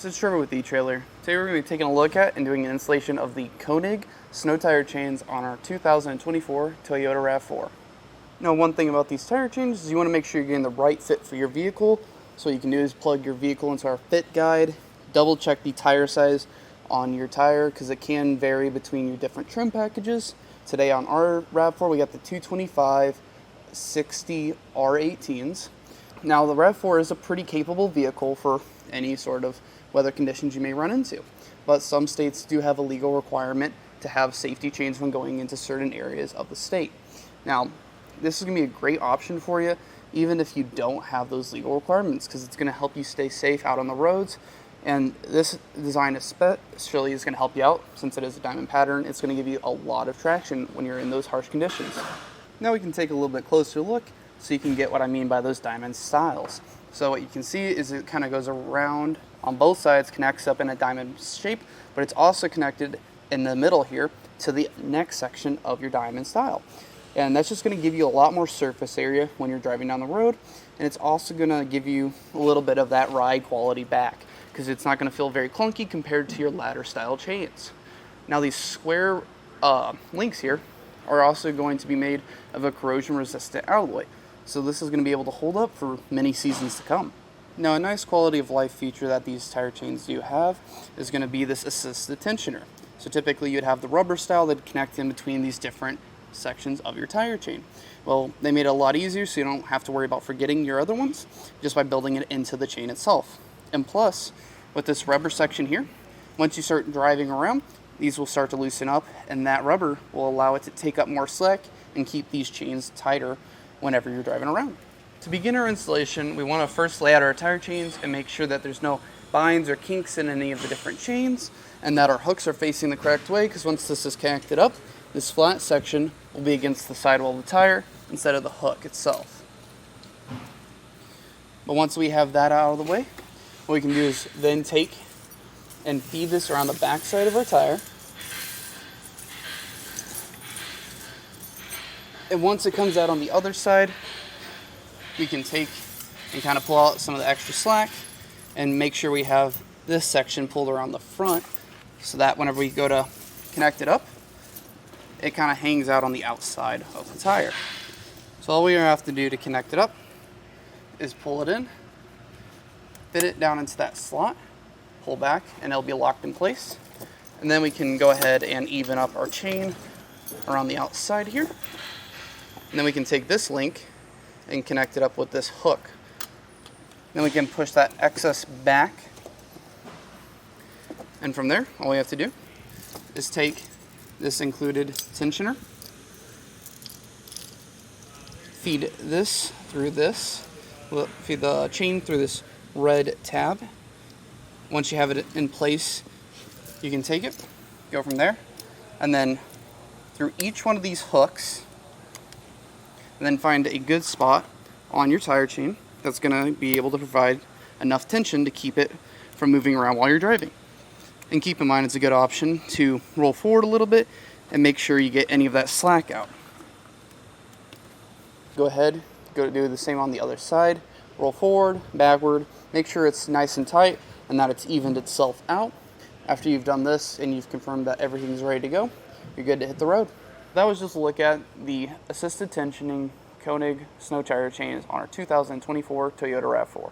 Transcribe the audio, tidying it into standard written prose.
it's Sherman with etrailer. Today we're going to be taking a look at and doing an installation of the Konig snow tire chains on our 2024 Toyota RAV4. Now, one thing about these tire chains is you want to make sure you're getting the right fit for your vehicle. So what you can do is plug your vehicle into our fit guide, double check the tire size on your tire because it can vary between your different trim packages. Today on our RAV4 we got the 225/60 R18s. Now the RAV4 is a pretty capable vehicle for any sort of weather conditions you may run into, but some states do have a legal requirement to have safety chains when going into certain areas of the state. Now this is going to be a great option for you even if you don't have those legal requirements, because it's going to help you stay safe out on the roads. And this design especially is going to help you out since it is a diamond pattern. It's going to give you a lot of traction when you're in those harsh conditions. Now we can take a little bit closer look so you can get what I mean by those diamond styles. So what you can see is it kind of goes around on both sides, connects up in a diamond shape, but it's also connected in the middle here to the next section of your diamond style. And that's just going to give you a lot more surface area when you're driving down the road. And it's also going to give you a little bit of that ride quality back, because it's not going to feel very clunky compared to your ladder style chains. Now these square links here are also going to be made of a corrosion resistant alloy. So this is going to be able to hold up for many seasons to come. Now a nice quality of life feature that these tire chains do have is going to be this assisted tensioner. So typically you'd have the rubber style that connect in between these different sections of your tire chain. Well, they made it a lot easier so you don't have to worry about forgetting your other ones just by building it into the chain itself. And plus, with this rubber section here, once you start driving around, these will start to loosen up, and that rubber will allow it to take up more slack and keep these chains tighter whenever you're driving around. To begin our installation, we want to first lay out our tire chains and make sure that there's no binds or kinks in any of the different chains, and that our hooks are facing the correct way, because once this is connected up, this flat section will be against the sidewall of the tire instead of the hook itself. But once we have that out of the way, what we can do is then take and feed this around the back side of our tire. And once it comes out on the other side, we can take and kind of pull out some of the extra slack and make sure we have this section pulled around the front so that whenever we go to connect it up, it kind of hangs out on the outside of the tire. So all we have to do to connect it up is pull it in, fit it down into that slot, pull back, and it'll be locked in place. And then we can go ahead and even up our chain around the outside here. And then we can take this link and connect it up with this hook. Then we can push that excess back. And from there, all we have to do is take this included tensioner, feed this through this, feed the chain through this red tab. Once you have it in place, you can take it, go from there, and then through each one of these hooks, and then find a good spot on your tire chain that's going to be able to provide enough tension to keep it from moving around while you're driving. And keep in mind, it's a good option to roll forward a little bit and make sure you get any of that slack out. Go ahead, go do the same on the other side. Roll forward, backward, make sure it's nice and tight and that it's evened itself out. After you've done this and you've confirmed that everything's ready to go, you're good to hit the road. That was just a look at the assisted tensioning Konig snow tire chains on our 2024 Toyota RAV4.